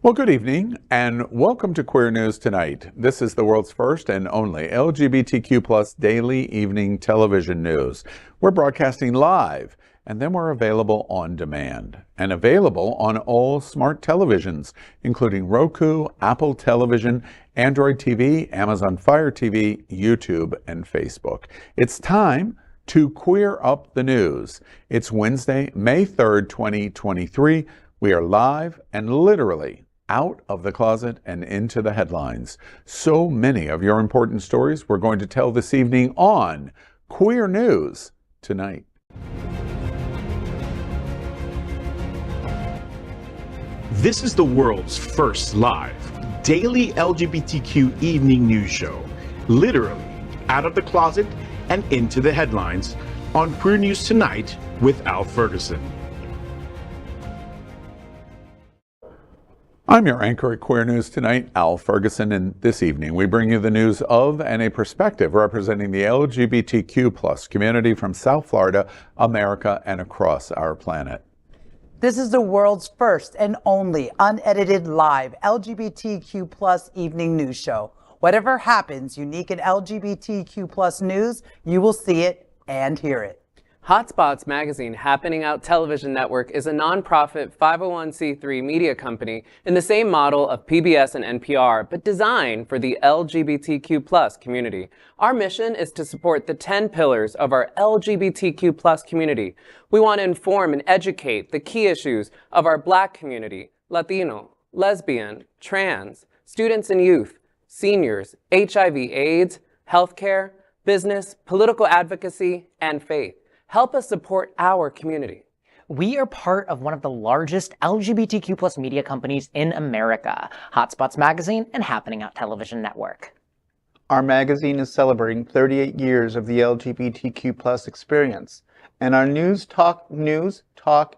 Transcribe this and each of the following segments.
Well, good evening and welcome to Queer News Tonight. This is the world's first and only LGBTQ plus daily evening television news. We're broadcasting live and then we're available on demand and available on all smart televisions, including Roku, Apple Television, Android TV, Amazon Fire TV, YouTube, and Facebook. It's time to queer up the news. It's Wednesday, May 3rd, 2023. We are live and literally out of the closet and into the headlines. So many of your important stories we're going to tell this evening on Queer News Tonight. This is the world's first live daily LGBTQ evening news show, literally out of the closet and into the headlines on Queer News Tonight with Al Ferguson. I'm your anchor at Queer News Tonight, Al Ferguson, and this evening we bring you the news of and a perspective representing the LGBTQ plus community from South Florida, America, and across our planet. This is the world's first and only unedited live LGBTQ plus evening news show. Whatever happens unique in LGBTQ plus news, you will see it and hear it. Hotspots Magazine Happening Out Television Network is a nonprofit 501c3 media company in the same model of PBS and NPR, but designed for the LGBTQ plus community. Our mission is to support the 10 pillars of our LGBTQ plus community. We want to inform and educate the key issues of our Black community, Latino, lesbian, trans, students and youth, seniors, HIV/AIDS, healthcare, business, political advocacy, and faith. Help us support our community. We are part of one of the largest LGBTQ plus media companies in America, Hotspots Magazine and Happening Out Television Network. Our magazine is celebrating 38 years of the LGBTQ plus experience, and our news, talk, and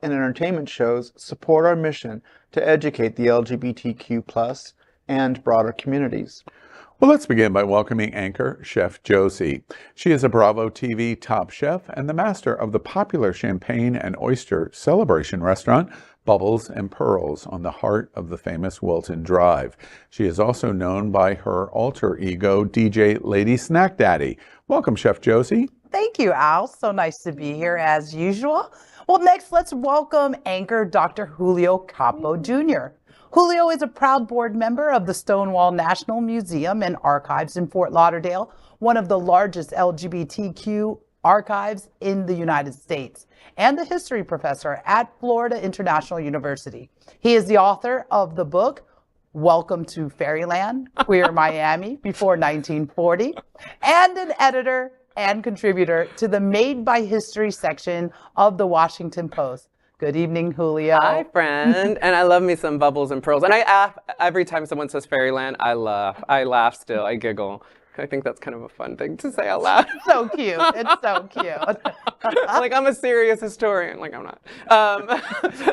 entertainment shows support our mission to educate the LGBTQ plus and broader communities. Well, let's begin by welcoming anchor Chef Josie. She is a Bravo TV top chef and the master of the popular champagne and oyster celebration restaurant, Bubbles and Pearls, on the heart of the famous Wilton Drive. She is also known by her alter ego, DJ Lady Snack Daddy. Welcome, Chef Josie. Thank you, Al. So nice to be here as usual. Well, next, let's welcome anchor Dr. Julio Capo Jr. Julio is a proud board member of the Stonewall National Museum and Archives in Fort Lauderdale, one of the largest LGBTQ archives in the United States, and a history professor at Florida International University. He is the author of the book, Welcome to Fairyland, Queer Miami Before 1940, and an editor and contributor to the Made by History section of the Washington Post. Good evening, Julio. Hi, friend. And I love me some Bubbles and Pearls. And every time someone says Fairyland, I laugh. I laugh still. I giggle. I think that's kind of a fun thing to say out loud. So cute. It's so cute. Like, I'm a serious historian. Like, I'm not.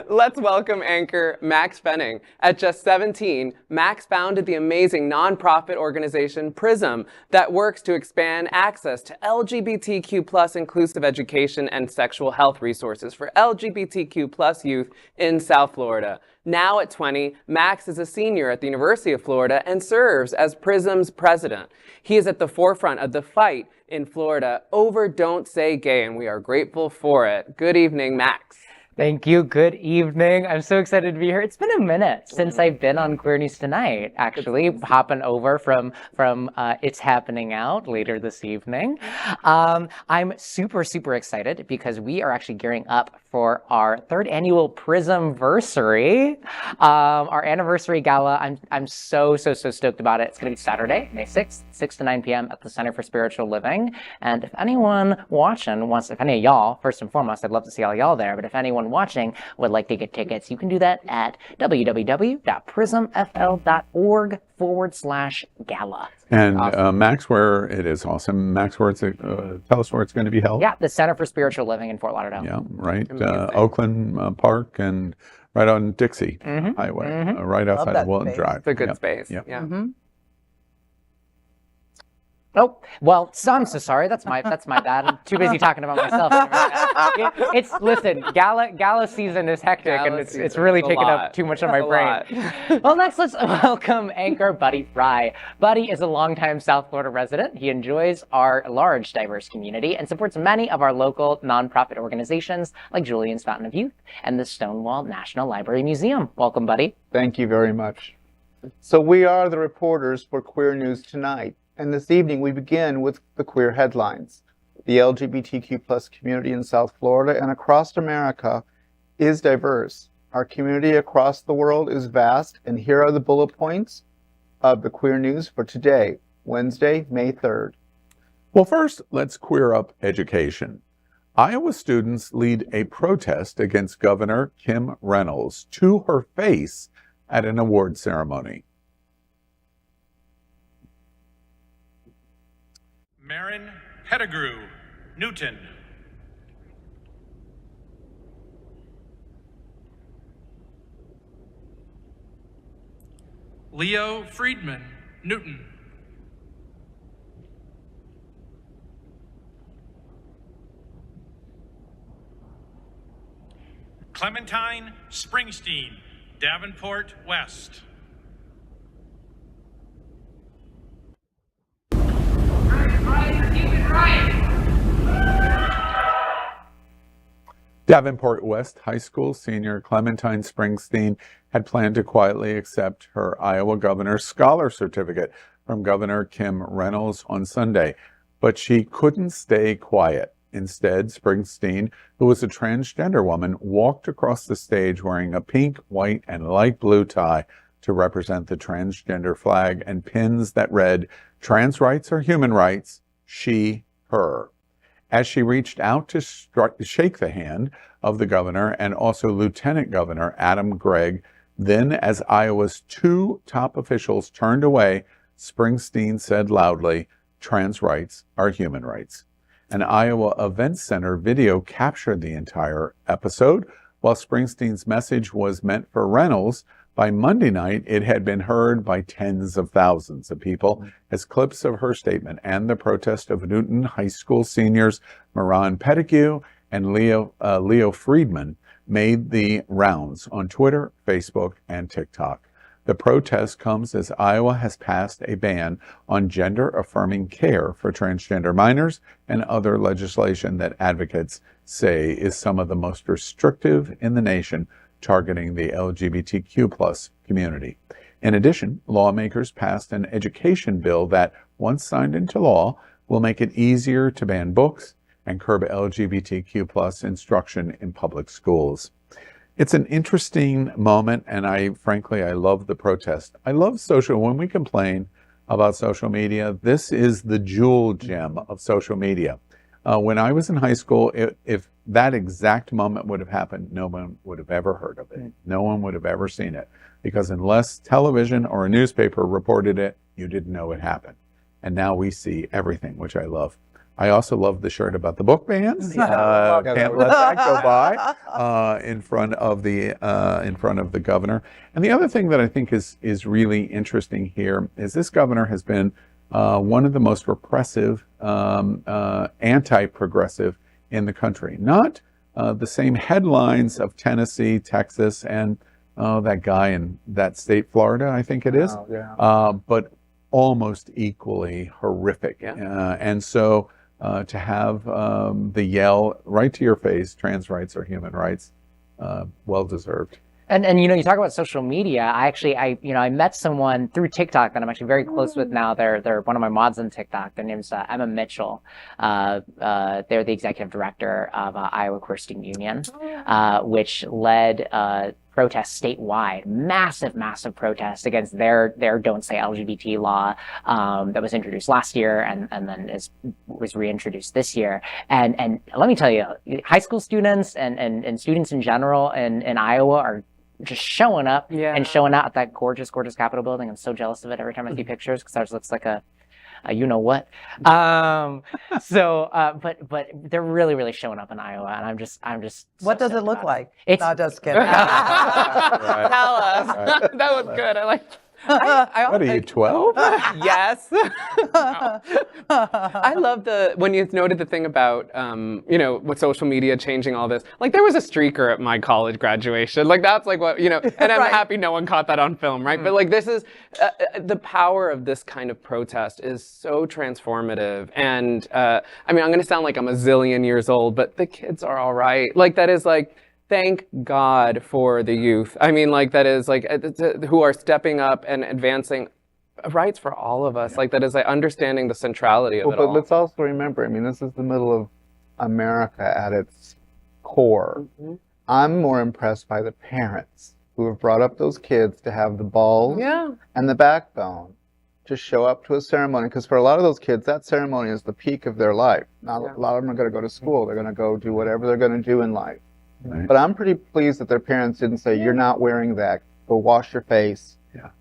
Let's welcome anchor Maxx Fenning. At just 17, Max founded the amazing nonprofit organization PRISM that works to expand access to LGBTQ plus inclusive education and sexual health resources for LGBTQ plus youth in South Florida. Now at 20, Max is a senior at the University of Florida and serves as PRISM's president. He is at the forefront of the fight in Florida over Don't Say Gay, and we are grateful for it. Good evening, Max. Thank you. Good evening. I'm so excited to be here. It's been a minute since I've been on Queer News Tonight, actually, hopping over from It's Happening Out later this evening. I'm super excited because we are actually gearing up for our third annual Prismversary, our anniversary gala. I'm so stoked about it. It's going to be Saturday, May 6th, 6 to 9 p.m. at the Center for Spiritual Living. And if anyone watching wants, if any of y'all, first and foremost, I'd love to see all y'all there, but if anyone watching would like to get tickets, you can do that at www.prismfl.org/gala. And awesome. Max, where it is awesome. Max, where it's tell us where it's going to be held. Yeah, the Center for Spiritual Living in Fort Lauderdale. Yeah, right. Oakland Park and right on Dixie Highway, right outside of Wilton Drive. It's a good space. Yeah. Yeah. Oh, well, so I'm so sorry. That's my bad. I'm too busy talking about myself. Listen, gala season is hectic, and it's really taken up too much of my brain. Well, next let's welcome anchor Buddy Frey. Buddy is a longtime South Florida resident. He enjoys our large, diverse community and supports many of our local nonprofit organizations like Julian's Fountain of Youth and the Stonewall National Library Museum. Welcome, Buddy. Thank you very much. So we are the reporters for Queer News Tonight. And this evening, we begin with the queer headlines. The LGBTQ plus community in South Florida and across America is diverse. Our community across the world is vast, and here are the bullet points of the queer news for today, Wednesday, May 3rd. Well, first, let's queer up education. Iowa students lead a protest against Governor Kim Reynolds to her face at an award ceremony. Marin Pettigrew, Newton. Leo Friedman, Newton. Clementine Springsteen, Davenport West. Davenport West High School senior Clementine Springsteen had planned to quietly accept her Iowa Governor's Scholar Certificate from Governor Kim Reynolds on Sunday, but she couldn't stay quiet. Instead, Springsteen, who was a transgender woman, walked across the stage wearing a pink, white, and light blue tie to represent the transgender flag and pins that read, "Trans rights are human rights, she, her." As she reached out to shake the hand of the governor and also Lieutenant Governor Adam Gregg, then as Iowa's two top officials turned away, Springsteen said loudly, "Trans rights are human rights." An Iowa Events Center video captured the entire episode. While Springsteen's message was meant for Reynolds, by Monday night, it had been heard by tens of thousands of people as clips of her statement and the protest of Newton High School seniors Marin Pettigrew and Leo Friedman made the rounds on Twitter, Facebook, and TikTok. The protest comes as Iowa has passed a ban on gender-affirming care for transgender minors and other legislation that advocates say is some of the most restrictive in the nation, targeting the LGBTQ plus community. In addition, lawmakers passed an education bill that, once signed into law, will make it easier to ban books and curb LGBTQ plus instruction in public schools. It's an interesting moment, and I love the protest. I love when we complain about social media, this is the jewel gem of social media. When I was in high school, if that exact moment would have happened, no one would have ever heard of it. No one would have ever seen it, because unless television or a newspaper reported it, you didn't know it happened. And now we see everything, which I love. I also love the shirt about the book bans. Can't let that go by in front of the governor. And the other thing that I think is really interesting here is this governor has been one of the most repressive, anti-progressive in the country. Not the same headlines of Tennessee, Texas, and that guy in that state, Florida, I think it is, but almost equally horrific. And so to have the yell right to your face, trans rights are human rights, well deserved. And you talk about social media. I met someone through TikTok that I'm actually very close with now. They're one of my mods on TikTok. Their name's Emma Mitchell. They're the executive director of Iowa Queer Student Union, which led protests statewide, massive protests against their Don't Say LGBT law that was introduced last year and then was reintroduced this year. And let me tell you, high school students and students in general in Iowa are just showing up and showing out at that gorgeous Capitol building. I'm so jealous of it every time I see pictures, because ours looks like a you know what. But they're really showing up in Iowa, and I'm just. What does it look like? It's not just kidding. Tell us. That was good. I like. What are you, 12? Yes. I love when you noted the thing about, with social media changing all this. Like, there was a streaker at my college graduation. Like, that's like what, and I'm Right. happy no one caught that on film, right? But like, this is, the power of this kind of protest is so transformative. And I'm going to sound like I'm a zillion years old, but the kids are all right. Like, that is like, thank God for the youth. That is like, who are stepping up and advancing rights for all of us. Like, that is like understanding the centrality of it all. But let's also remember, this is the middle of America at its core. Mm-hmm. I'm more impressed by the parents who have brought up those kids to have the balls and the backbone to show up to a ceremony. Because for a lot of those kids, that ceremony is the peak of their life. Now, a lot of them are going to go to school. They're going to go do whatever they're going to do in life. Right. But I'm pretty pleased that their parents didn't say, you're not wearing that. Go wash your face.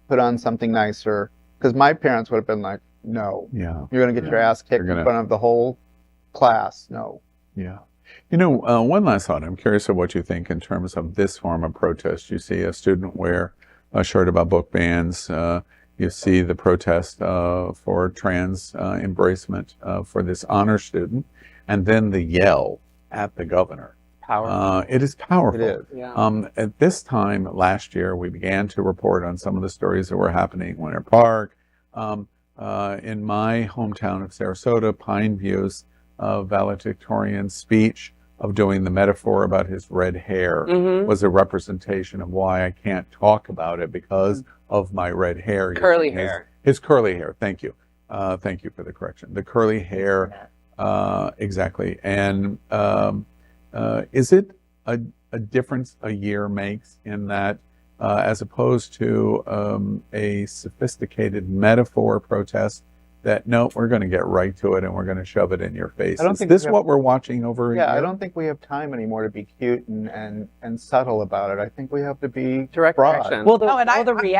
Put on something nicer. Because my parents would have been like, no. Yeah. You're going to get your ass kicked in front of the whole class. No. Yeah. One last thought. I'm curious of what you think in terms of this form of protest. You see a student wear a shirt about book bans. You see the protest for trans embracement for this honor student. And then the yell at the governor. Powerful. It is powerful. It is. Yeah. At this time last year, we began to report on some of the stories that were happening in Winter Park. In my hometown of Sarasota, Pine View's valedictorian speech of doing the metaphor about his red hair was a representation of why I can't talk about it because of my red hair. Curly hair. His curly hair. Thank you. Thank you for the correction. The curly hair. Exactly. And is it a difference a year makes in that as opposed to a sophisticated metaphor protest that, no, we're going to get right to it and we're going to shove it in your face? Is this what we're watching over a year? I don't think we have time anymore to be cute and subtle about it. I think we have to be direct broad. action. Well, the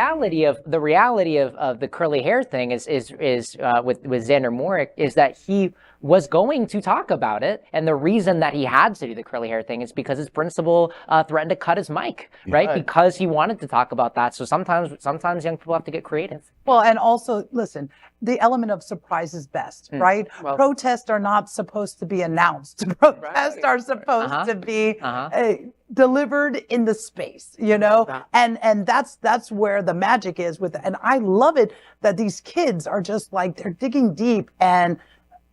reality of the curly hair thing is with Xander Morick is that he was going to talk about it, and the reason that he had to do the curly hair thing is because his principal threatened to cut his mic, right? Because he wanted to talk about that. So sometimes young people have to get creative. Well, and also, listen, the element of surprise is best, right? Well, protests are not supposed to be announced. Protests are supposed to be delivered in the space, and that's where the magic is with it. And I love it that these kids are just like, they're digging deep and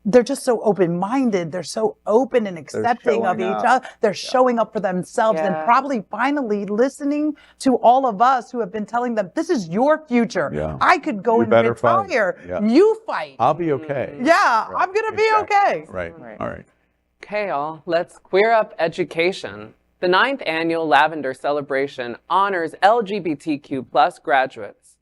they're just so open-minded. They're so open and accepting of each other. They're showing up for themselves and probably finally listening to all of us who have been telling them, this is your future. Yeah. I could go You and better retire. fight. Yeah. You fight. I'll be okay. Yeah, I'm going to be okay. Right. All right. Okay, y'all, let's queer up education. The 9th annual Lavender celebration honors LGBTQ plus graduates.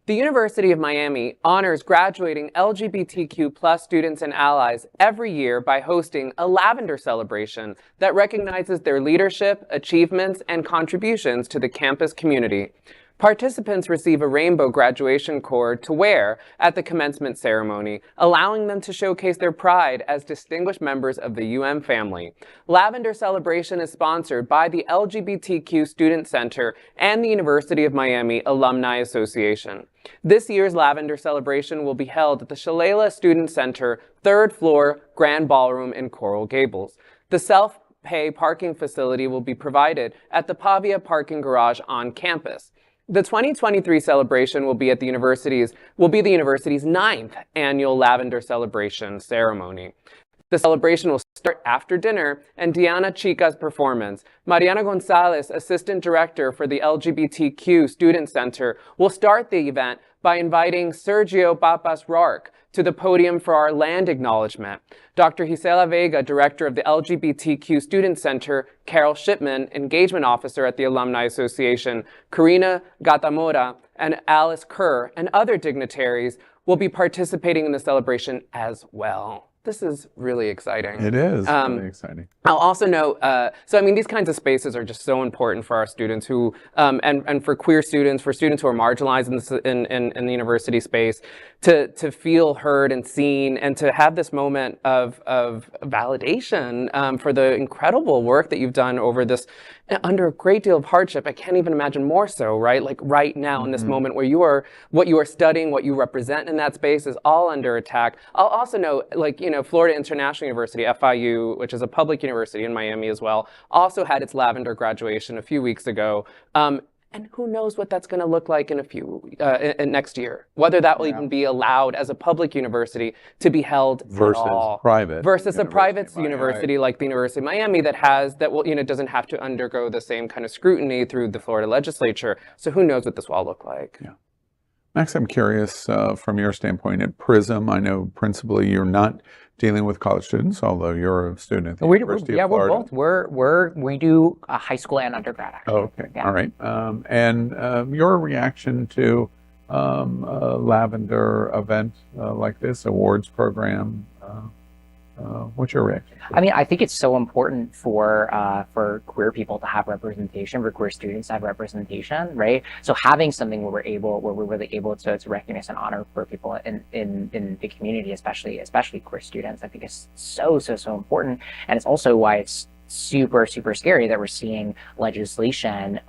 The University of Miami honors graduating LGBTQ plus students and allies every year by hosting a Lavender celebration that recognizes their leadership, achievements, and contributions to the campus community. Participants receive a rainbow graduation cord to wear at the commencement ceremony, allowing them to showcase their pride as distinguished members of the UM family. Lavender Celebration is sponsored by the LGBTQ Student Center and the University of Miami Alumni Association. This year's Lavender Celebration will be held at the Shalala Student Center, 3rd floor, Grand Ballroom in Coral Gables. The self-pay parking facility will be provided at the Pavia parking garage on campus. The 2023 celebration will be the university's 9th annual Lavender Celebration ceremony. The celebration will start after dinner and Diana Chica's performance. Mariana Gonzalez, Assistant Director for the LGBTQ Student Center, will start the event by inviting Sergio Papas Roark to the podium for our land acknowledgement. Dr. Gisela Vega, Director of the LGBTQ Student Center, Carol Shipman, Engagement Officer at the Alumni Association, Karina Gatamora, and Alice Kerr, and other dignitaries will be participating in the celebration as well. This is really exciting. It is really exciting. I'll also note, so I mean, these kinds of spaces are just so important for our students who, and for queer students, for students who are marginalized in the university space, to feel heard and seen, and to have this moment of validation for the incredible work that you've done over this, under a great deal of hardship. I can't even imagine more so, right? Like right now in this moment where what you are studying, what you represent in that space is all under attack. I'll also note, like, you know, Florida International University, FIU, which is a public university in Miami as well, also had its Lavender graduation a few weeks ago. And who knows what that's going to look like in next year, whether that will even be allowed as a public university to be held versus at all. private Versus a private university right. like the University of Miami doesn't have to undergo the same kind of scrutiny through the Florida legislature. So who knows what this will all look like. Yeah. Max, I'm curious from your standpoint at PRISM. I know principally you're not dealing with college students, although you're a student at the University of Florida. We're both. We do high school and undergrad, actually. Oh, okay, all right. And your reaction to a Lavender event like this, awards program, what's your reaction? I mean, I think it's so important for queer people to have representation, for queer students to have representation, right? So having something where we're really able to recognize and honor queer people in the community, especially queer students, I think is so important. And it's also why it's super scary that we're seeing legislation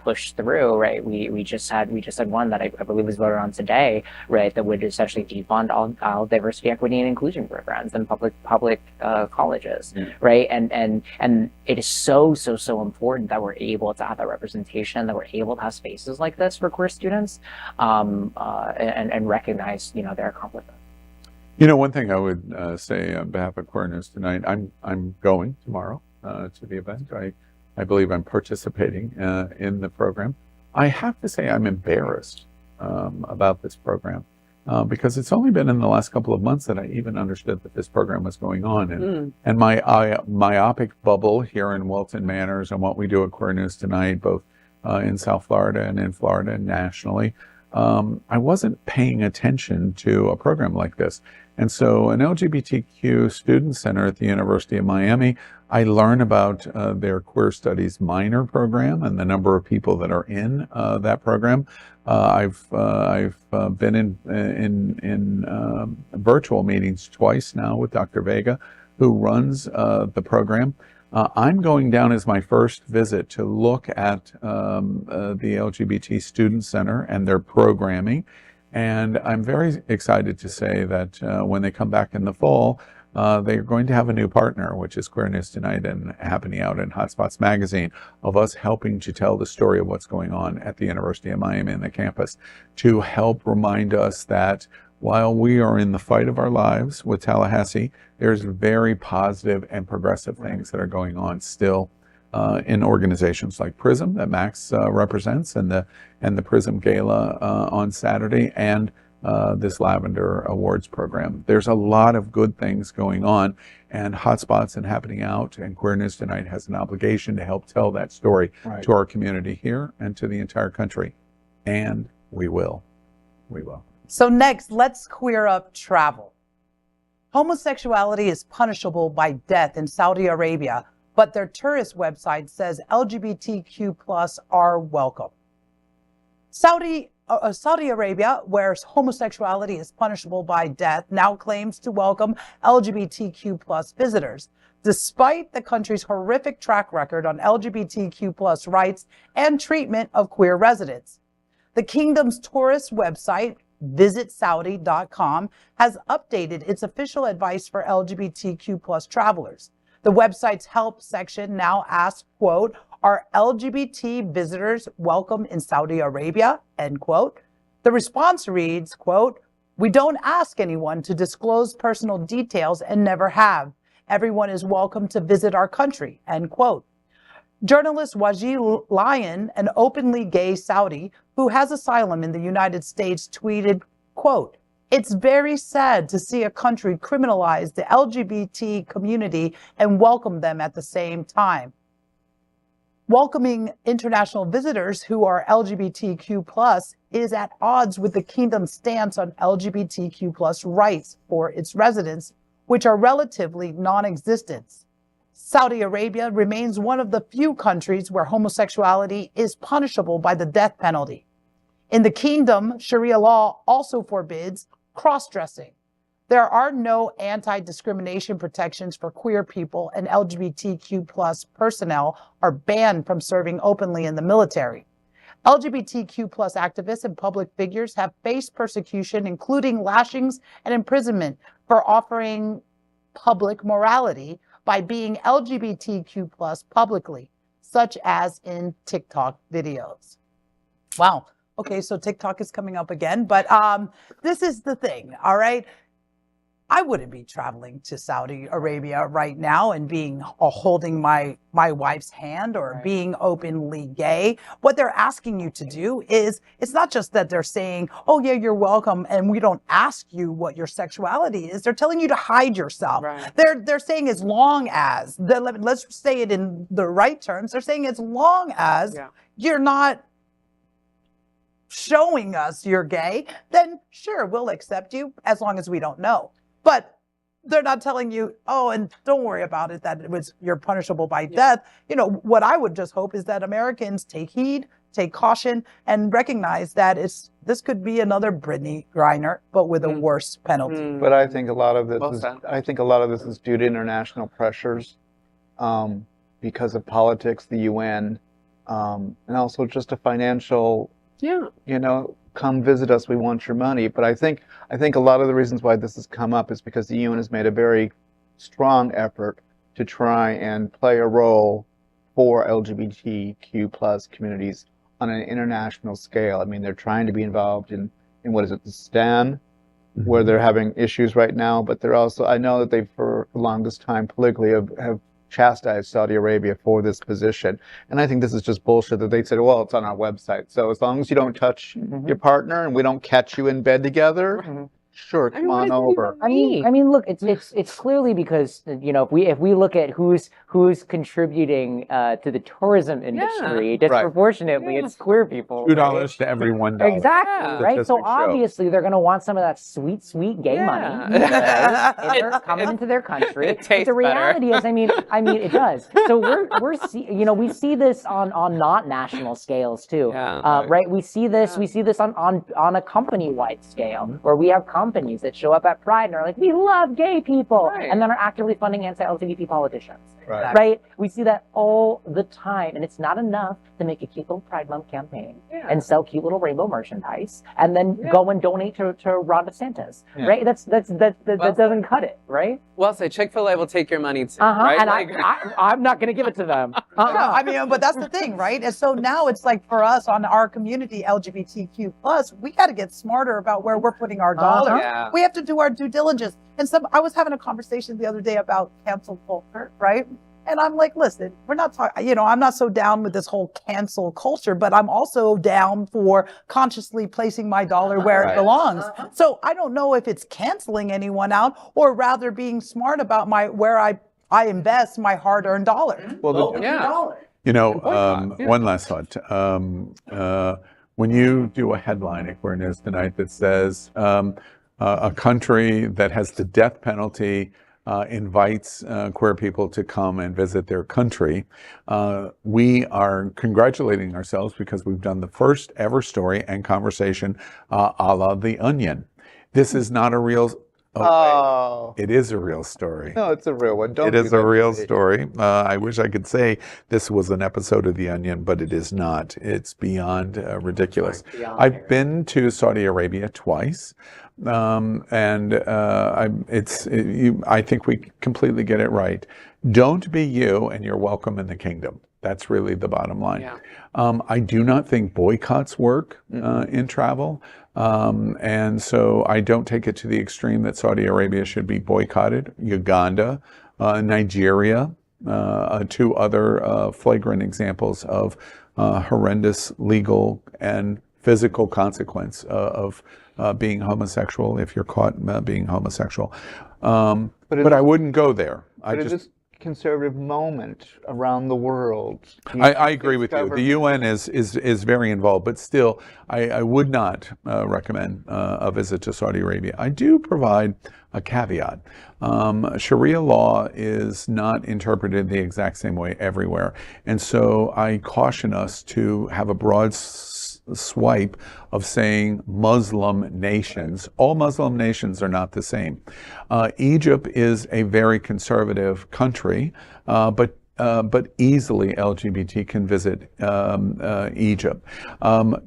pushed through, right? We just had one that I believe was voted on today, right, that would essentially defund all diversity, equity, and inclusion programs in public colleges, right? And it is so important that we're able to have that representation, that we're able to have spaces like this for queer students, and recognize, you know, their accomplishments. You know, one thing I would say on behalf of Queer News Tonight, I'm going tomorrow to the event. I believe I'm participating in the program. I have to say I'm embarrassed about this program because it's only been in the last couple of months that I even understood that this program was going on. And my myopic bubble here in Wilton Manors and what we do at Queer News Tonight, both in South Florida and in Florida and nationally, I wasn't paying attention to a program like this. And so an LGBTQ student center at the University of Miami, I learn about their queer studies minor program and the number of people that are in that program. I've been in virtual meetings twice now with Dr. Vega, who runs the program. I'm going down as my first visit to look at the LGBT Student Center and their programming. And I'm very excited to say that when they come back in the fall, they're going to have a new partner, which is Queer News Tonight and happening out in Hotspots Magazine, of us helping to tell the story of what's going on at the University of Miami and the campus, to help remind us that while we are in the fight of our lives with Tallahassee, there's very positive and progressive things that are going on still in organizations like PRISM that Max represents, and the PRISM Gala on Saturday, and this Lavender Awards program. There's a lot of good things going on, and Hotspots and Happening Out and Queer News Tonight has an obligation to help tell that story to our community here and to the entire country. And we will. We will. So next, let's queer up travel. Homosexuality is punishable by death in Saudi Arabia, but their tourist website says LGBTQ plus are welcome. Saudi Arabia, where homosexuality is punishable by death, now claims to welcome LGBTQ plus visitors, despite the country's horrific track record on LGBTQ plus rights and treatment of queer residents. The kingdom's tourist website, visitsaudi.com, has updated its official advice for LGBTQ plus travelers. The website's help section now asks, quote, "Are LGBT visitors welcome in Saudi Arabia?" End quote. The response reads, quote, "We don't ask anyone to disclose personal details and never have. Everyone is welcome to visit our country," end quote. Journalist Waji Lyon, an openly gay Saudi who has asylum in the United States, tweeted, quote, "It's very sad to see a country criminalize the LGBT community and welcome them at the same time. Welcoming international visitors who are LGBTQ plus is at odds with the kingdom's stance on LGBTQ plus rights for its residents, which are relatively non-existent. Saudi Arabia remains one of the few countries where homosexuality is punishable by the death penalty. In the kingdom, Sharia law also forbids cross-dressing. There are no anti-discrimination protections for queer people, and LGBTQ plus personnel are banned from serving openly in the military. LGBTQ plus activists and public figures have faced persecution, including lashings and imprisonment for offering public morality by being LGBTQ plus publicly, such as in TikTok videos. Wow. Okay, so TikTok is coming up again, but this is the thing, all right? I wouldn't be traveling to Saudi Arabia right now and being holding my wife's hand or being openly gay. What they're asking you to do is, it's not just that they're saying, oh yeah, you're welcome, and we don't ask you what your sexuality is. They're telling you to hide yourself. Right. They're saying as long as, let's say it in the right terms, they're saying as long as you're not showing us you're gay, then sure, we'll accept you as long as we don't know. But they're not telling you, oh, and don't worry about it, that you're punishable by death. You know, what I would just hope is that Americans take heed, take caution, and recognize that this could be another Brittany Griner, but with a worse penalty. But I think a lot of this is due to international pressures, because of politics, the UN, and also just a financial, you know, come visit us, we want your money. But I think a lot of the reasons why this has come up is because the UN has made a very strong effort to try and play a role for LGBTQ plus communities on an international scale. I mean, they're trying to be involved in what is it, the STAN, where they're having issues right now, but they're also, I know that they for the longest time politically have chastised Saudi Arabia for this position. And I think this is just bullshit that they said, well, it's on our website. So as long as you don't touch your partner and we don't catch you in bed together, sure, come on over. I mean, look, it's clearly because, you know, if we look at who's contributing to the tourism industry, disproportionately, it's queer people. $2 to every $1. Exactly, right? So obviously they're going to want some of that sweet, sweet gay money because coming into their country. But the reality is, I mean, it does. So we see this on not national scales too, right? We see this on a company-wide scale where we have companies that show up at Pride and are like, we love gay people, and then are actively funding anti-LGBT politicians. Right? We see that all the time, and it's not enough to make a cute little Pride Month campaign and sell cute little rainbow merchandise and then go and donate to Ron DeSantis, right? That doesn't cut it, right? Well, say Chick-fil-A will take your money too, right? And I'm not going to give it to them. No, I mean, but that's the thing, right? And so now it's like for us on our community, LGBTQ plus, we got to get smarter about where we're putting our dollars. We have to do our due diligence. And I was having a conversation the other day about cancel culture, right? And I'm like, listen, we're not talking, you know, I'm not so down with this whole cancel culture, but I'm also down for consciously placing my dollar where it belongs. So I don't know if it's canceling anyone out or rather being smart about where I invest my hard-earned dollar. Well, you know, one last thought. When you do a headline at Queer News Tonight that says a country that has the death penalty invites queer people to come and visit their country, we are congratulating ourselves because we've done the first ever story and conversation a la The Onion. This is not a real... it is a real story. No, it's a real one. It is a real story. I wish I could say this was an episode of The Onion, but it is not. It's beyond ridiculous. I've been to Saudi Arabia twice. I think we completely get it right. Don't be you, and you're welcome in the kingdom. That's really the bottom line. I do not think boycotts work in travel. And so I don't take it to the extreme that Saudi Arabia should be boycotted. Uganda, Nigeria, two other flagrant examples of horrendous legal and physical consequence of being homosexual if you're caught being homosexual. But I wouldn't go there. conservative moment around the world. I agree with you. The UN is very involved, but still, I would not recommend a visit to Saudi Arabia. I do provide a caveat. Sharia law is not interpreted the exact same way everywhere, and so I caution us to have a broad swipe of saying Muslim nations. All Muslim nations are not the same. Egypt is a very conservative country, but easily LGBT can visit Egypt.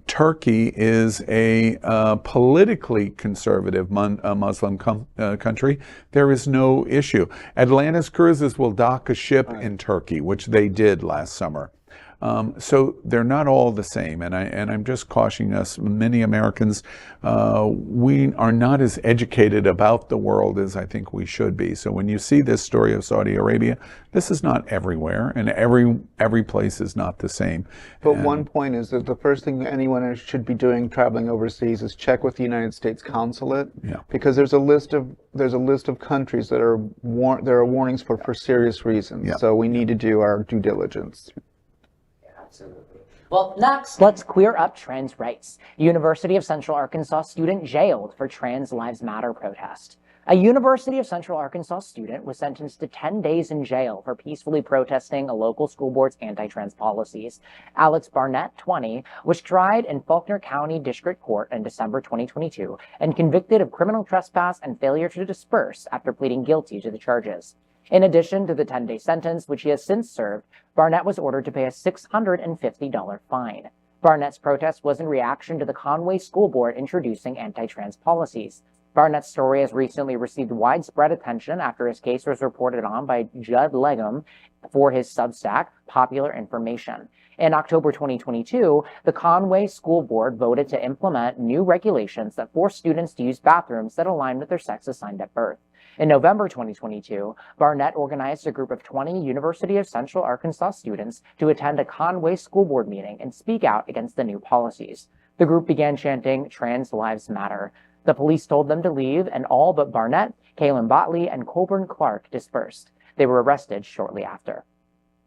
Turkey is a politically conservative Muslim country. There is no issue. Atlantis Cruises will dock a ship in Turkey, which they did last summer. So they're not all the same, and I'm just cautioning us. Many Americans, we are not as educated about the world as I think we should be. So when you see this story of Saudi Arabia, this is not everywhere, and every place is not the same. But one point is that the first thing anyone should be doing traveling overseas is check with the United States consulate, because there's a list of countries that there are warnings for serious reasons. Yeah. So we need to do our due diligence. Absolutely. Well, next, let's queer up trans rights. University of Central Arkansas student jailed for Trans Lives Matter protest. A University of Central Arkansas student was sentenced to 10 days in jail for peacefully protesting a local school board's anti-trans policies. Alex Barnett, 20, was tried in Faulkner County District Court in December 2022 and convicted of criminal trespass and failure to disperse after pleading guilty to the charges. In addition to the 10-day sentence, which he has since served, Barnett was ordered to pay a $650 fine. Barnett's protest was in reaction to the Conway School Board introducing anti-trans policies. Barnett's story has recently received widespread attention after his case was reported on by Judd Legum for his Substack, Popular Information. In October 2022, the Conway School Board voted to implement new regulations that force students to use bathrooms that align with their sex assigned at birth. In November 2022, Barnett organized a group of 20 University of Central Arkansas students to attend a Conway School Board meeting and speak out against the new policies. The group began chanting, "Trans Lives Matter." The police told them to leave, and all but Barnett, Kaylin Botley, and Colburn Clark dispersed. They were arrested shortly after.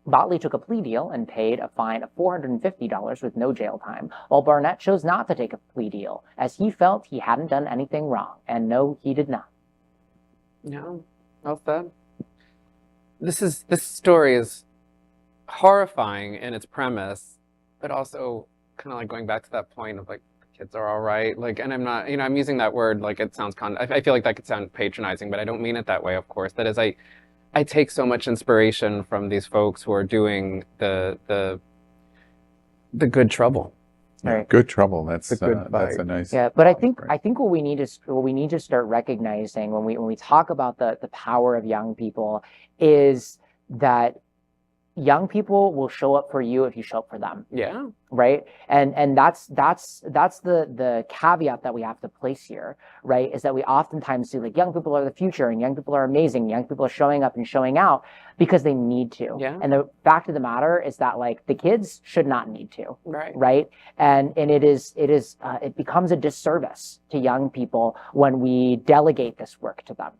Botley took a plea deal and paid a fine of $450 with no jail time, while Barnett chose not to take a plea deal, as he felt he hadn't done anything wrong. And no, he did not. Yeah, well said. This story is horrifying in its premise, but also kind of like going back to that point of like, kids are all right. Like, and I'm not, I'm using that word like it sounds I feel like that could sound patronizing, but I don't mean it that way, of course. That is, I take so much inspiration from these folks who are doing the good trouble. Right. Good trouble. That's that's a nice. Yeah, but I think what we need to start recognizing when we talk about the power of young people is that young people will show up for you if you show up for them. Yeah. Right. And that's the caveat that we have to place here, right? Is that we oftentimes see like young people are the future and young people are amazing. Young people are showing up and showing out because they need to. Yeah. And the fact of the matter is that like the kids should not need to. Right. Right. And it becomes a disservice to young people when we delegate this work to them.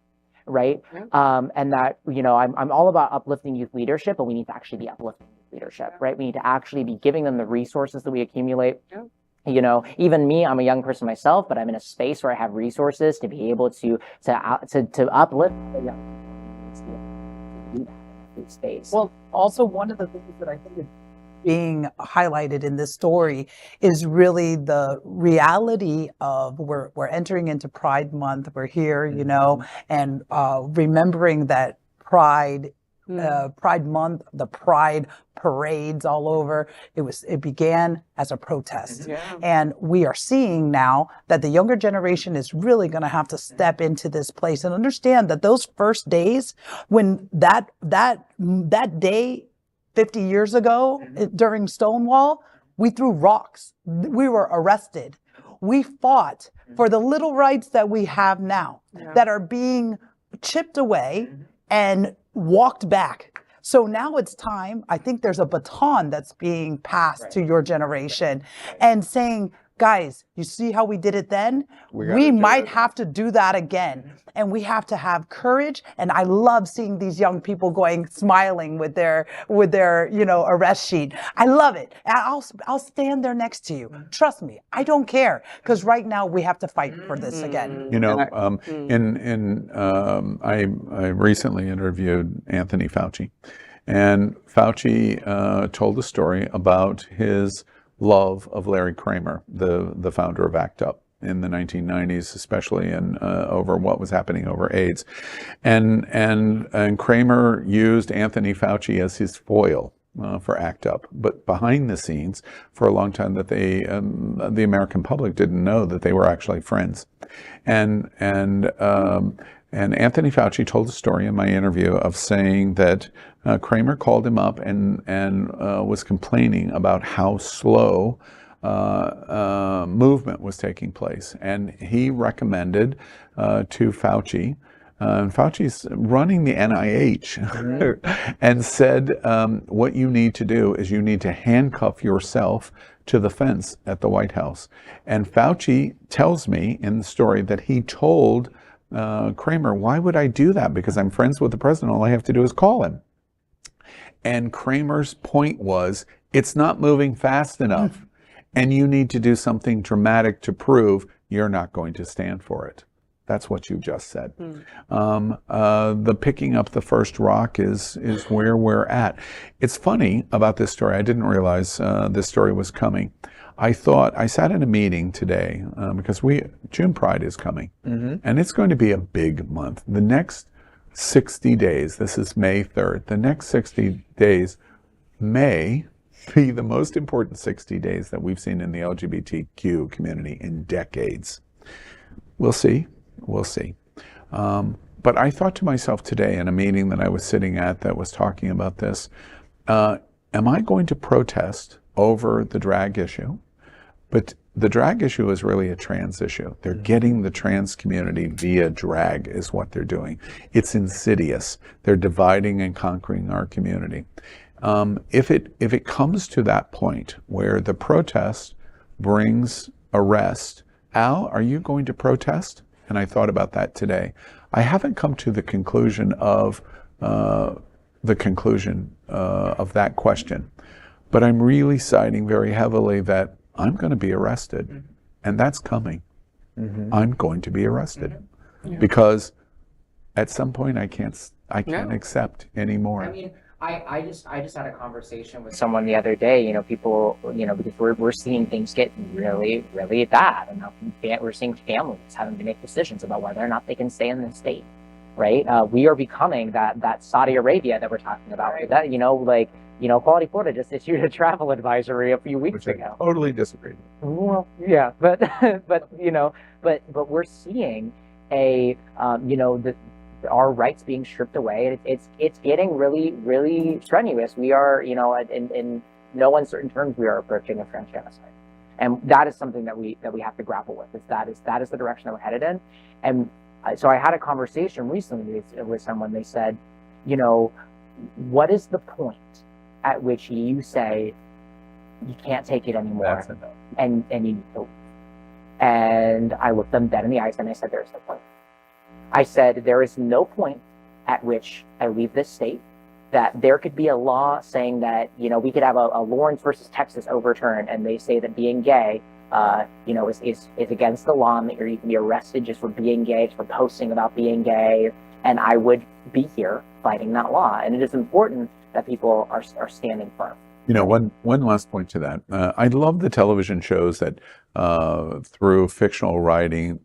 Right. Yeah. And that, I'm all about uplifting youth leadership, but we need to actually be uplifting youth leadership, right? We need to actually be giving them the resources that we accumulate. Yeah. Even me, I'm a young person myself, but I'm in a space where I have resources to be able to uplift the young space. Well, also one of the things that I think is being highlighted in this story is really the reality of we're entering into Pride Month. We're here, and remembering that Pride Month, the Pride parades all over. It began as a protest, and we are seeing now that the younger generation is really going to have to step into this place and understand that those first days, when that day 50 years ago during Stonewall, we threw rocks. We were arrested. We fought for the little rights that we have now that are being chipped away and walked back. So now it's time. I think there's a baton that's being passed to your generation and saying, guys, you see how we did it then? We might have to do that again. And we have to have courage. And I love seeing these young people smiling with their arrest sheet. I love it. And I'll stand there next to you. Trust me, I don't care. Because right now we have to fight for this again. You know, I recently interviewed Anthony Fauci, and Fauci told a story about his love of Larry Kramer, the founder of ACT UP in the 1990s, especially in over what was happening over AIDS, and Kramer used Anthony Fauci as his foil for ACT UP, but behind the scenes, for a long time, that the American public didn't know that they were actually friends, and Anthony Fauci told a story in my interview of saying that Kramer called him up and was complaining about how slow movement was taking place. And he recommended to Fauci, and Fauci's running the NIH, and said, what you need to do is you need to handcuff yourself to the fence at the White House. And Fauci tells me in the story that he told Kramer, why would I do that? Because I'm friends with the president. All I have to do is call him. And Kramer's point was, it's not moving fast enough. And you need to do something dramatic to prove you're not going to stand for it. That's what you just said. The picking up the first rock is where we're at. It's funny about this story. I didn't realize this story was coming. I sat in a meeting today because June Pride is coming, and it's going to be a big month. The next 60 days, this is May 3rd, the next 60 days may be the most important 60 days that we've seen in the LGBTQ community in decades. We'll see. We'll see. But I thought to myself today in a meeting that I was sitting at that was talking about this, am I going to protest over the drag issue? But the drag issue is really a trans issue. They're getting the trans community via drag is what they're doing. It's insidious. They're dividing and conquering our community. If it comes to that point where the protest brings arrest, Al, are you going to protest? And I thought about that today. I haven't come to the conclusion of that question, but I'm really siding very heavily that I'm going to be arrested, and that's coming. I'm going to be arrested because at some point I can't accept anymore. I mean, I just had a conversation with someone the other day. People, because we're seeing things get really, really bad, and we're seeing families having to make decisions about whether or not they can stay in the state. Right? We are becoming that Saudi Arabia that we're talking about. Right. That Quality Florida just issued a travel advisory a few weeks ago. I totally disagree. Well, yeah, but we're seeing our rights being stripped away. It's getting really, really strenuous. We are, in no uncertain terms, we are approaching a French genocide, and that is something that we have to grapple with. That is the direction that we're headed in. And so I had a conversation recently with someone. They said, what is the point at which you say you can't take it anymore and you need to leave? And I looked them dead in the eyes and I said, there's no point. I said, there is no point at which I leave this state, that there could be a law saying that, we could have a Lawrence versus Texas overturn, and they say that being gay, is against the law, and that you can be arrested just for being gay, just for posting about being gay. And I would be here fighting that law. And it is important that people are standing firm. One last point to that. I love the television shows that through fictional writing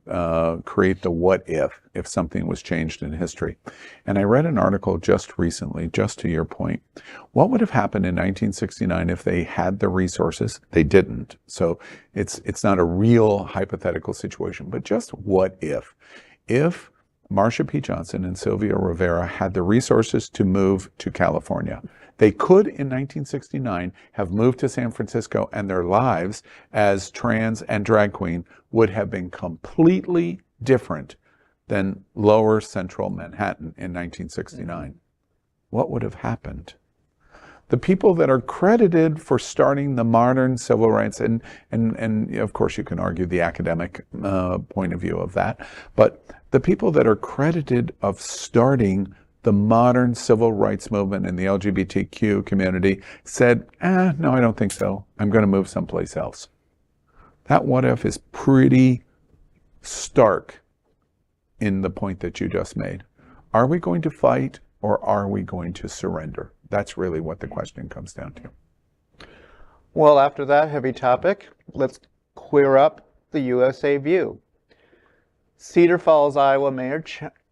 create the what if something was changed in history. And I read an article just recently, just to your point. What would have happened in 1969 if they had the resources? They didn't. So it's not a real hypothetical situation, but just what if? If Marsha P. Johnson and Sylvia Rivera had the resources to move to California, they could, in 1969, have moved to San Francisco, and their lives as trans and drag queen would have been completely different than lower central Manhattan in 1969. What would have happened? the people that are credited for starting the modern civil rights, and of course you can argue the academic point of view of that, but the people that are credited of starting the modern civil rights movement in the LGBTQ community said, no, I don't think so. I'm going to move someplace else. That what if is pretty stark in the point that you just made. Are we going to fight or are we going to surrender? That's really what the question comes down to. Well, after that heavy topic, let's queer up the USA view. Cedar Falls, Iowa Mayor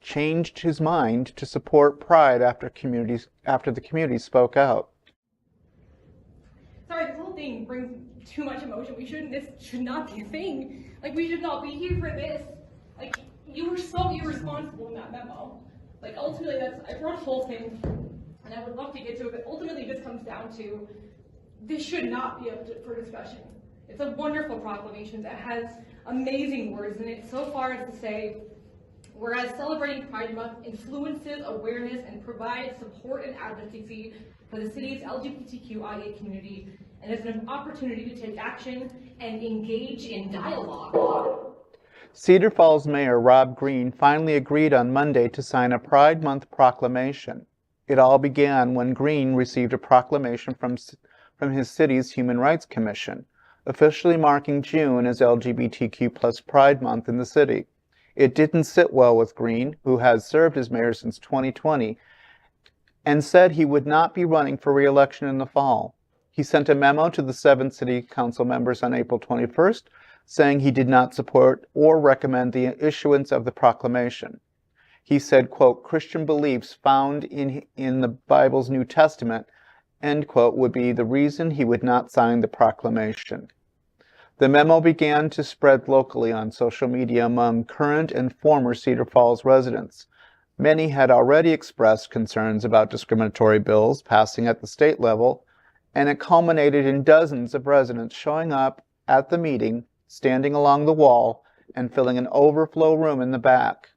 changed his mind to support Pride after the community spoke out. Sorry, this whole thing brings too much emotion. This should not be a thing. Like, we should not be here for this. Like, you were so irresponsible in that memo. Like, ultimately, I wrote a whole thing, and I would love to get to it, but ultimately this comes down to, this should not be up for discussion. It's a wonderful proclamation that has amazing words in it, so far as to say, whereas celebrating Pride Month influences awareness and provides support and advocacy for the city's LGBTQIA community, and is an opportunity to take action and engage in dialogue. Cedar Falls Mayor Rob Green finally agreed on Monday to sign a Pride Month proclamation. It all began when Green received a proclamation from his city's Human Rights Commission, officially marking June as LGBTQ+ Pride Month in the city. It didn't sit well with Green, who has served as mayor since 2020, and said he would not be running for re-election in the fall. He sent a memo to the 7 city council members on April 21st, saying he did not support or recommend the issuance of the proclamation. He said, quote, Christian beliefs found in the Bible's New Testament, end quote, would be the reason he would not sign the proclamation. The memo began to spread locally on social media among current and former Cedar Falls residents. Many had already expressed concerns about discriminatory bills passing at the state level, and it culminated in dozens of residents showing up at the meeting, standing along the wall, and filling an overflow room in the back.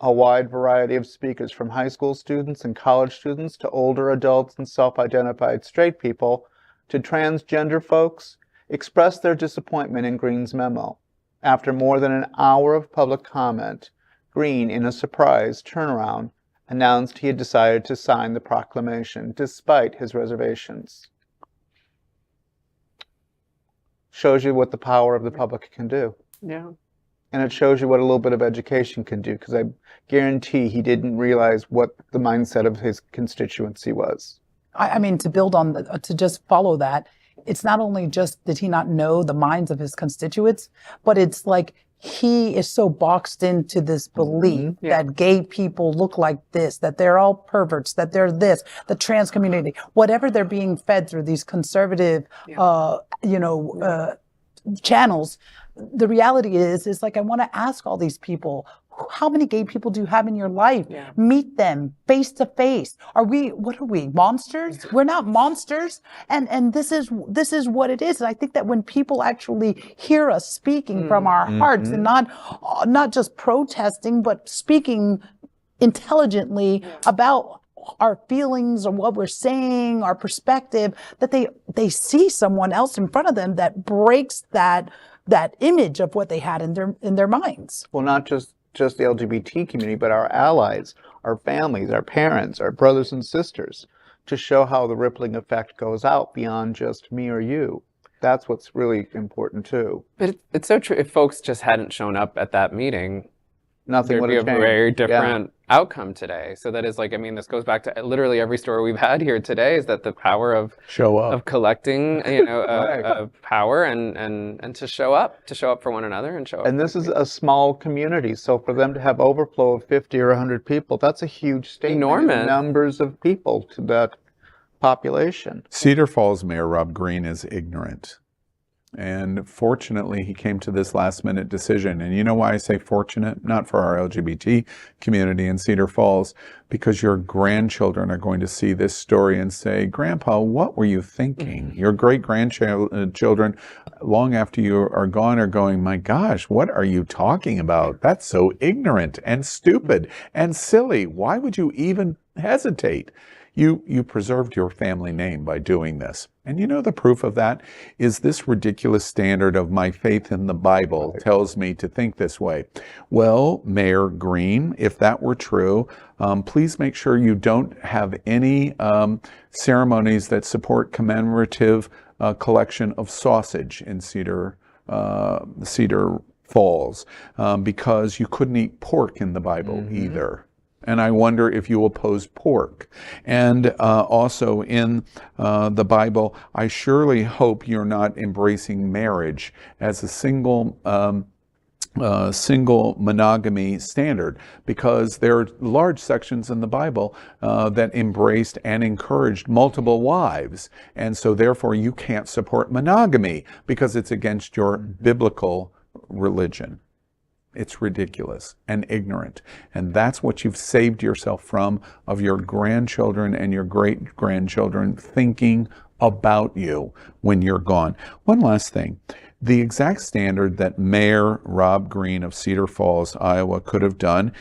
A wide variety of speakers, from high school students and college students to older adults and self-identified straight people to transgender folks, expressed their disappointment in Green's memo. After more than an hour of public comment, Green, in a surprise turnaround, announced he had decided to sign the proclamation despite his reservations. Shows you what the power of the public can do. Yeah. And it shows you what a little bit of education can do, because I guarantee he didn't realize what the mindset of his constituency was. I mean, to build on, to just follow that, it's not only just did he not know the minds of his constituents, but it's like he is so boxed into this belief that gay people look like this, that they're all perverts, that they're this, the trans community, whatever they're being fed through these conservative, channels. The reality is like, I want to ask all these people, how many gay people do you have in your life? Yeah. Meet them face to face. What are we, monsters? We're not monsters. And this is what it is. And I think that when people actually hear us speaking from our hearts and not just protesting, but speaking intelligently about our feelings or what we're saying, our perspective, that they see someone else in front of them that breaks that image of what they had in their minds. Well, not just the LGBT community, but our allies, our families, our parents, our brothers and sisters, to show how the rippling effect goes out beyond just me or you. That's what's really important too. But it's so true. If folks just hadn't shown up at that meeting, nothing would have changed. A very different outcome today. So that is like, I mean, this goes back to literally every story we've had here today, is that the power of collecting, power and to show up for one another and show up. And this is a small community, so for them to have overflow of 50 or 100 people, that's a huge statement. Enormous Numbers of people to that population. Cedar Falls Mayor Rob Green is ignorant. And fortunately, he came to this last-minute decision. And you know why I say fortunate? Not for our LGBT community in Cedar Falls, because your grandchildren are going to see this story and say, Grandpa, what were you thinking? Your great-grandchildren, long after you are gone, are going, my gosh, what are you talking about? That's so ignorant and stupid and silly. Why would you even hesitate? You preserved your family name by doing this. And you know the proof of that is this ridiculous standard of my faith in the Bible tells me to think this way. Well, Mayor Green, if that were true, please make sure you don't have any ceremonies that support commemorative collection of sausage in Cedar Falls, because you couldn't eat pork in the Bible either. And I wonder if you oppose pork. And also in the Bible, I surely hope you're not embracing marriage as a single monogamy standard, because there are large sections in the Bible that embraced and encouraged multiple wives. And so therefore you can't support monogamy because it's against your biblical religion. It's ridiculous and ignorant. And that's what you've saved yourself from, of your grandchildren and your great-grandchildren thinking about you when you're gone. One last thing. The exact standard that Mayor Rob Green of Cedar Falls, Iowa could have done,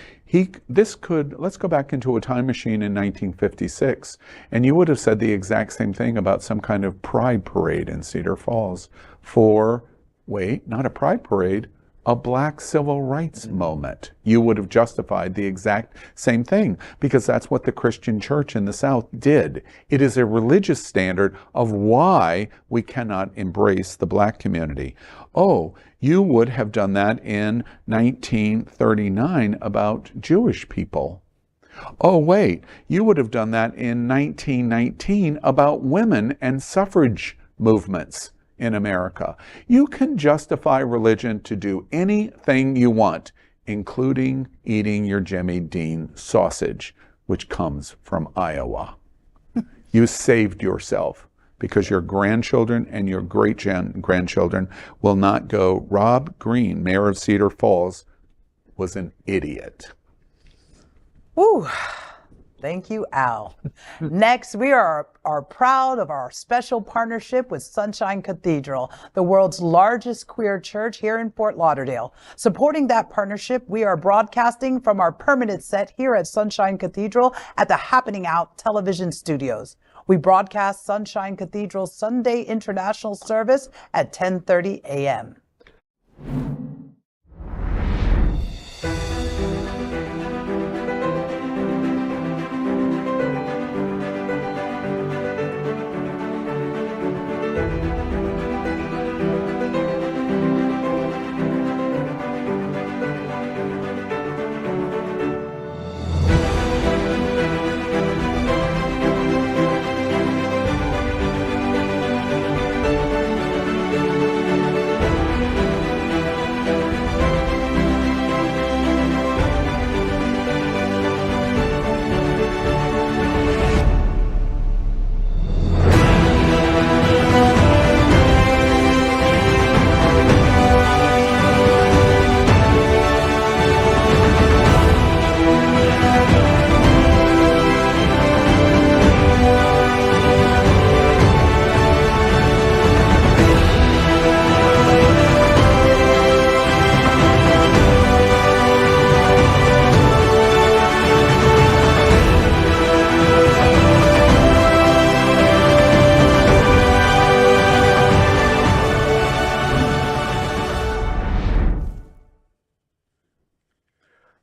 let's go back into a time machine in 1956, and you would have said the exact same thing about some kind of pride parade in Cedar Falls not a pride parade, a black civil rights moment. You would have justified the exact same thing, because that's what the Christian church in the South did. It is a religious standard of why we cannot embrace the black community. Oh, you would have done that in 1939 about Jewish people. Oh, wait, you would have done that in 1919 about women and suffrage movements in America. You can justify religion to do anything you want, including eating your Jimmy Dean sausage, which comes from Iowa. You saved yourself, because your grandchildren and your great-grandchildren will not go, Rob Green, mayor of Cedar Falls, was an idiot. Woo. Thank you, Al. Next, we are proud of our special partnership with Sunshine Cathedral, the world's largest queer church here in Fort Lauderdale. Supporting that partnership, we are broadcasting from our permanent set here at Sunshine Cathedral at the Happening Out television studios. We broadcast Sunshine Cathedral's Sunday International Service at 10:30 a.m.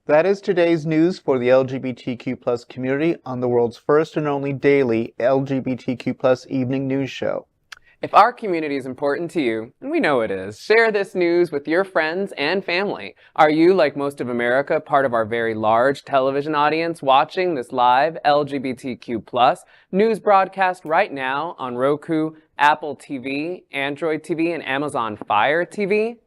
That is today's news for the LGBTQ+ community on the world's first and only daily LGBTQ+ evening news show. If our community is important to you, and we know it is, share this news with your friends and family. Are you, like most of America, part of our very large television audience watching this live LGBTQ+ news broadcast right now on Roku, Apple TV, Android TV, and Amazon Fire TV?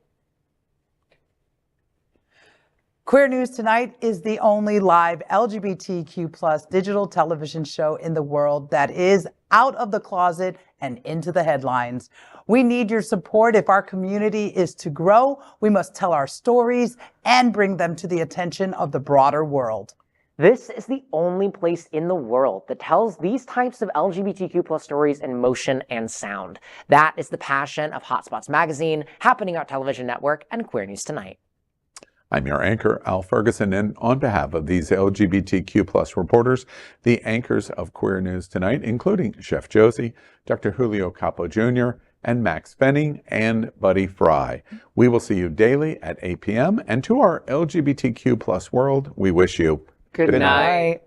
Queer News Tonight is the only live LGBTQ+ digital television show in the world that is out of the closet and into the headlines. We need your support. If our community is to grow, we must tell our stories and bring them to the attention of the broader world. This is the only place in the world that tells these types of LGBTQ+ stories in motion and sound. That is the passion of Hotspots Magazine, Happening Out Television Network, and Queer News Tonight. I'm your anchor, Al Ferguson, and on behalf of these LGBTQ plus reporters, the anchors of Queer News Tonight, including Chef Josie, Dr. Julio Capo Jr., and Maxx Fenning and Buddy Frey. We will see you daily at 8 p.m. And to our LGBTQ plus world, we wish you Good night.